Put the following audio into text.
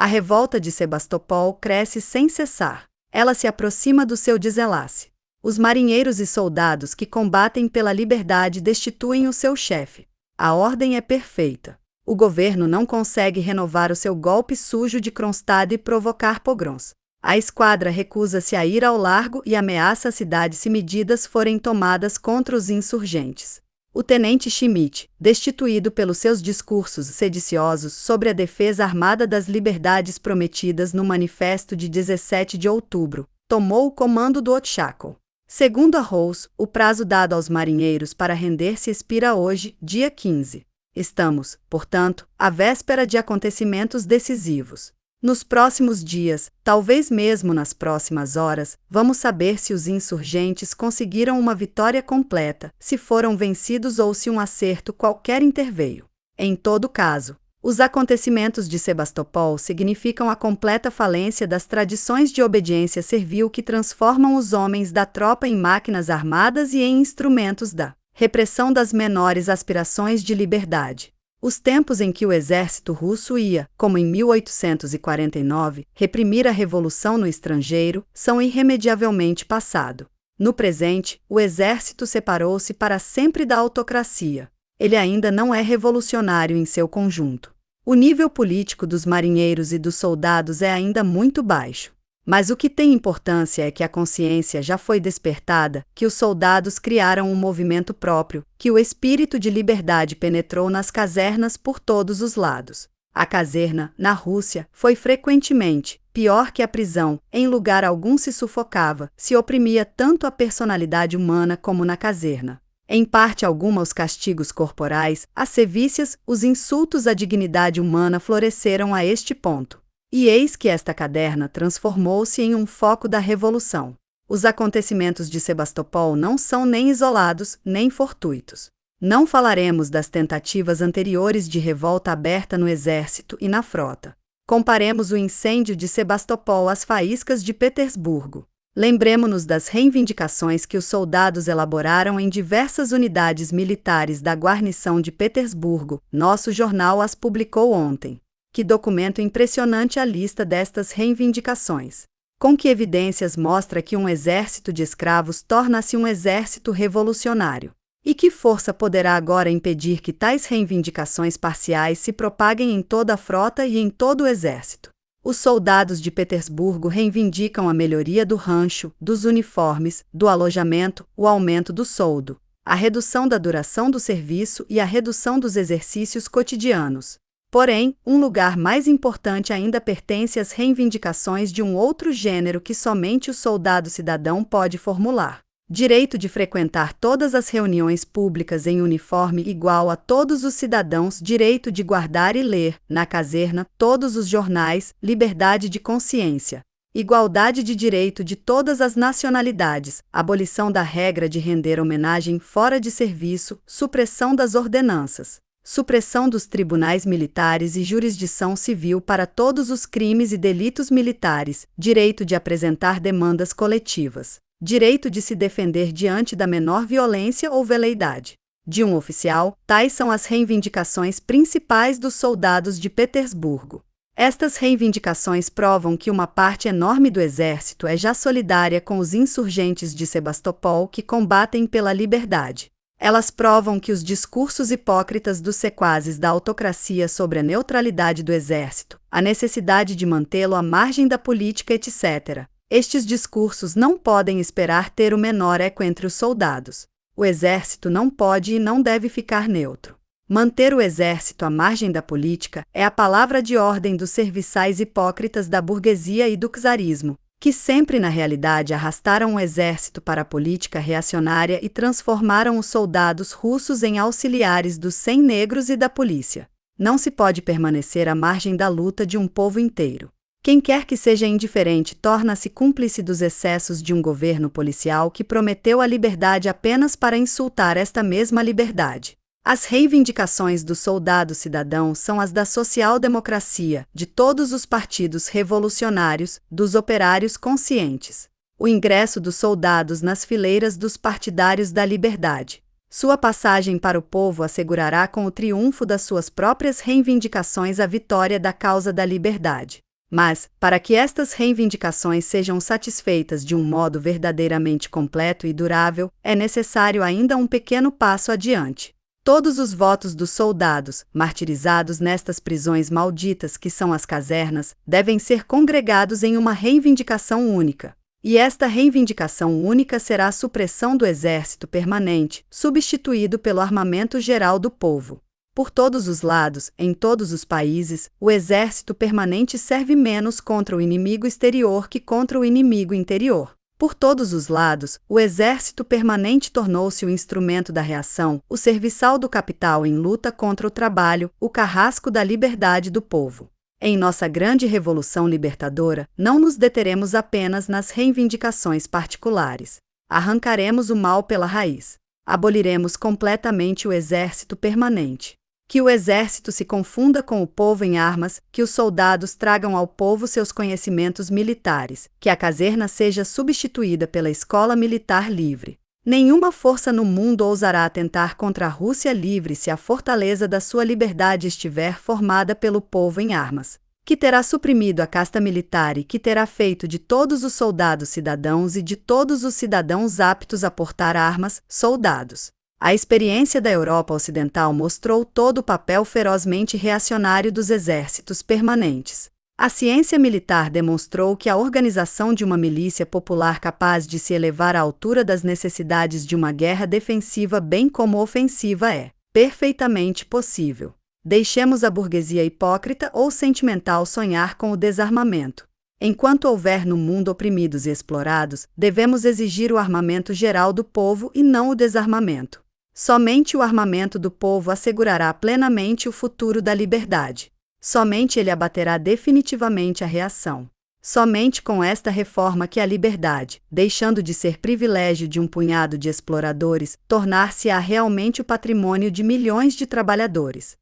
revolta de Sebastopol cresce sem cessar. Ela se aproxima do seu desenlace. Os marinheiros e soldados que combatem pela liberdade destituem o seu chefe. A ordem é perfeita. O governo não consegue renovar o seu golpe sujo de Kronstadt e provocar pogroms. A esquadra recusa-se a ir ao largo e ameaça a cidade se medidas forem tomadas contra os insurgentes. O tenente Schmidt, destituído pelos seus discursos sediciosos sobre a defesa armada das liberdades prometidas no manifesto de 17 de outubro, tomou o comando do Otschako. Segundo a Rose, o prazo dado aos marinheiros para render-se expira hoje, dia 15. Estamos, portanto, à véspera de acontecimentos decisivos. Nos próximos dias, talvez mesmo nas próximas horas, vamos saber se os insurgentes conseguiram uma vitória completa, se foram vencidos ou se um acerto qualquer interveio. Em todo caso, os acontecimentos de Sebastopol significam a completa falência das tradições de obediência servil que transformam os homens da tropa em máquinas armadas e em instrumentos da repressão das menores aspirações de liberdade. Os tempos em que o exército russo ia, como em 1849, reprimir a revolução no estrangeiro, são irremediavelmente passado. No presente, o exército separou-se para sempre da autocracia. Ele ainda não é revolucionário em seu conjunto. O nível político dos marinheiros e dos soldados é ainda muito baixo. Mas o que tem importância é que a consciência já foi despertada, que os soldados criaram um movimento próprio, que o espírito de liberdade penetrou nas casernas por todos os lados. A caserna, na Rússia, foi frequentemente, pior que a prisão, em lugar algum se sufocava, se oprimia tanto a personalidade humana como na caserna. Em parte alguma os castigos corporais, as sevícias, os insultos à dignidade humana floresceram a este ponto. E eis que esta caserna transformou-se em um foco da revolução. Os acontecimentos de Sebastopol não são nem isolados, nem fortuitos. Não falaremos das tentativas anteriores de revolta aberta no exército e na frota. Comparemos o incêndio de Sebastopol às faíscas de Petersburgo. Lembremo-nos das reivindicações que os soldados elaboraram em diversas unidades militares da guarnição de Petersburgo. Nosso jornal as publicou ontem. Que documento impressionante a lista destas reivindicações. Com que evidências mostra que um exército de escravos torna-se um exército revolucionário. E que força poderá agora impedir que tais reivindicações parciais se propaguem em toda a frota e em todo o exército? Os soldados de Petersburgo reivindicam a melhoria do rancho, dos uniformes, do alojamento, o aumento do soldo, a redução da duração do serviço e a redução dos exercícios cotidianos. Porém, um lugar mais importante ainda pertence às reivindicações de um outro gênero que somente o soldado cidadão pode formular. Direito de frequentar todas as reuniões públicas em uniforme igual a todos os cidadãos, direito de guardar e ler, na caserna, todos os jornais, liberdade de consciência, igualdade de direito de todas as nacionalidades, abolição da regra de render homenagem fora de serviço, supressão das ordenanças. Supressão dos tribunais militares e jurisdição civil para todos os crimes e delitos militares, direito de apresentar demandas coletivas, direito de se defender diante da menor violência ou veleidade de um oficial. Tais são as reivindicações principais dos soldados de Petersburgo. Estas reivindicações provam que uma parte enorme do exército é já solidária com os insurgentes de Sebastopol que combatem pela liberdade. Elas provam que os discursos hipócritas dos sequazes da autocracia sobre a neutralidade do exército, a necessidade de mantê-lo à margem da política, etc., estes discursos não podem esperar ter o menor eco entre os soldados. O exército não pode e não deve ficar neutro. Manter o exército à margem da política é a palavra de ordem dos serviçais hipócritas da burguesia e do czarismo, que sempre na realidade arrastaram o exército para a política reacionária e transformaram os soldados russos em auxiliares dos sem-negros e da polícia. Não se pode permanecer à margem da luta de um povo inteiro. Quem quer que seja indiferente torna-se cúmplice dos excessos de um governo policial que prometeu a liberdade apenas para insultar esta mesma liberdade. As reivindicações do soldado cidadão são as da social-democracia, de todos os partidos revolucionários, dos operários conscientes. O ingresso dos soldados nas fileiras dos partidários da liberdade. Sua passagem para o povo assegurará com o triunfo das suas próprias reivindicações a vitória da causa da liberdade. Mas, para que estas reivindicações sejam satisfeitas de um modo verdadeiramente completo e durável, é necessário ainda um pequeno passo adiante. Todos os votos dos soldados, martirizados nestas prisões malditas que são as casernas, devem ser congregados em uma reivindicação única. E esta reivindicação única será a supressão do exército permanente, substituído pelo armamento geral do povo. Por todos os lados, em todos os países, o exército permanente serve menos contra o inimigo exterior que contra o inimigo interior. Por todos os lados, o exército permanente tornou-se o instrumento da reação, o serviçal do capital em luta contra o trabalho, o carrasco da liberdade do povo. Em nossa grande revolução libertadora, não nos deteremos apenas nas reivindicações particulares. Arrancaremos o mal pela raiz. Aboliremos completamente o exército permanente. Que o exército se confunda com o povo em armas, que os soldados tragam ao povo seus conhecimentos militares, que a caserna seja substituída pela escola militar livre. Nenhuma força no mundo ousará atentar contra a Rússia livre se a fortaleza da sua liberdade estiver formada pelo povo em armas, que terá suprimido a casta militar e que terá feito de todos os soldados cidadãos e de todos os cidadãos aptos a portar armas, soldados. A experiência da Europa Ocidental mostrou todo o papel ferozmente reacionário dos exércitos permanentes. A ciência militar demonstrou que a organização de uma milícia popular capaz de se elevar à altura das necessidades de uma guerra defensiva bem como ofensiva é perfeitamente possível. Deixemos a burguesia hipócrita ou sentimental sonhar com o desarmamento. Enquanto houver no mundo oprimidos e explorados, devemos exigir o armamento geral do povo e não o desarmamento. Somente o armamento do povo assegurará plenamente o futuro da liberdade. Somente ele abaterá definitivamente a reação. Somente com esta reforma que a liberdade, deixando de ser privilégio de um punhado de exploradores, tornar-se-á realmente o patrimônio de milhões de trabalhadores.